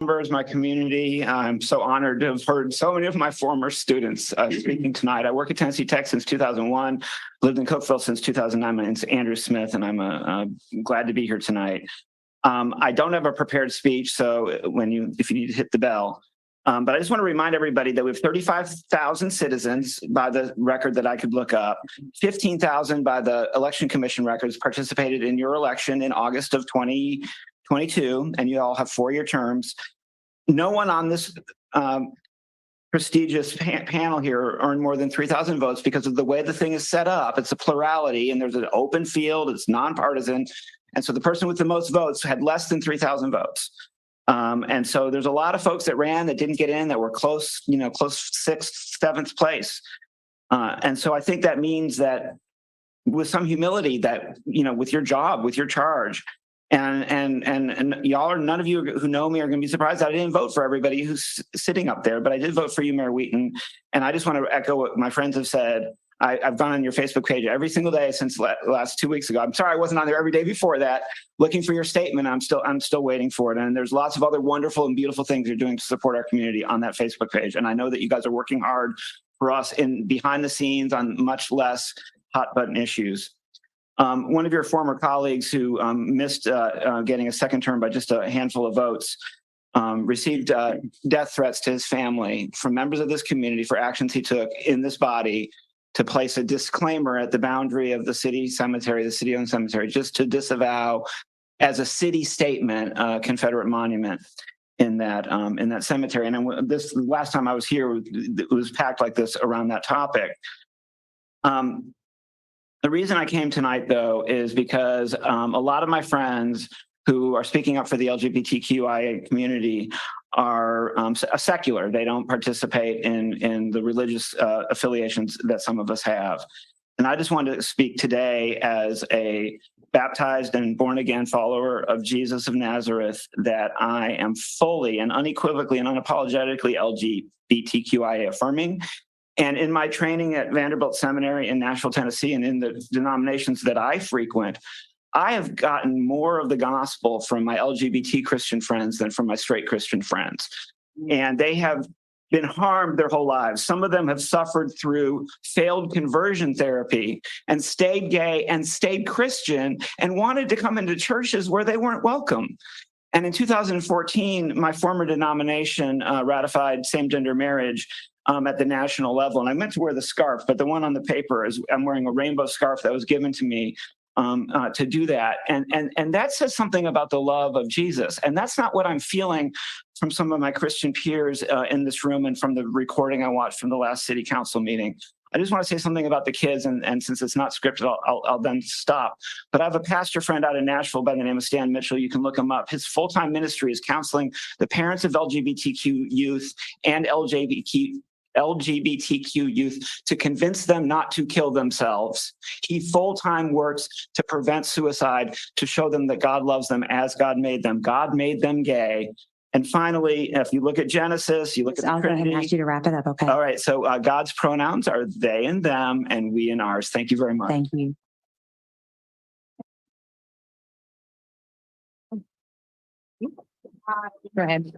members, my community. I'm so honored to have heard so many of my former students speaking tonight. I work at Tennessee Tech since 2001, lived in Cookeville since 2009. My name's Andrew Smith, and I'm glad to be here tonight. I don't have a prepared speech, so if you need to hit the bell. But I just want to remind everybody that we have 35,000 citizens by the record that I could look up, 15,000 by the Election Commission records participated in your election in August of 2022, and you all have 4-year terms. No one on this prestigious panel here earned more than 3,000 votes because of the way the thing is set up. It's a plurality, and there's an open field. It's nonpartisan. And so the person with the most votes had less than 3,000 votes. And so there's a lot of folks that ran that didn't get in, that were close 6th, 7th place. And so I think that means that with some humility that, with your job, with your charge, and y'all are, none of you who know me are going to be surprised that I didn't vote for everybody who's sitting up there, but I did vote for you, Mayor Wheaton. And I just want to echo what my friends have said. I've gone on your Facebook page every single day since last 2 weeks ago. I'm sorry I wasn't on there every day before that, looking for your statement. I'm still waiting for it. And there's lots of other wonderful and beautiful things you're doing to support our community on that Facebook page. And I know that you guys are working hard for us behind the scenes on much less hot button issues. One of your former colleagues who missed getting a second term by just a handful of votes received death threats to his family from members of this community for actions he took in this body to place a disclaimer at the boundary of the city cemetery, the city-owned cemetery, just to disavow as a city statement a Confederate monument in that cemetery. And this last time I was here, it was packed like this around that topic. The reason I came tonight, though, is because a lot of my friends who are speaking up for the LGBTQIA community are secular. They don't participate in the religious affiliations that some of us have. And I just wanted to speak today as a baptized and born-again follower of Jesus of Nazareth that I am fully and unequivocally and unapologetically LGBTQIA affirming. And in my training at Vanderbilt Seminary in Nashville, Tennessee, and in the denominations that I frequent, I have gotten more of the gospel from my LGBT Christian friends than from my straight Christian friends. And they have been harmed their whole lives. Some of them have suffered through failed conversion therapy and stayed gay and stayed Christian and wanted to come into churches where they weren't welcome. And in 2014, my former denomination ratified same-gender marriage at the national level. And I meant to wear the scarf, but the one on the paper is I'm wearing a rainbow scarf that was given to me to do that. And that says something about the love of Jesus. And that's not what I'm feeling from some of my Christian peers in this room and from the recording I watched from the last city council meeting. I just want to say something about the kids, and since it's not scripted, I'll then stop. But I have a pastor friend out in Nashville by the name of Stan Mitchell. You can look him up. His full-time ministry is counseling the parents of LGBTQ youth and LGBTQ youth to convince them not to kill themselves. He full-time works to prevent suicide, to show them that God loves them as God made them. God made them gay. And finally, if you look at Genesis, you look at the Trinity. I'll go ahead and ask you to wrap it up, okay? All right, so God's pronouns are they and them, and we and ours. Thank you very much. Thank you. Go ahead.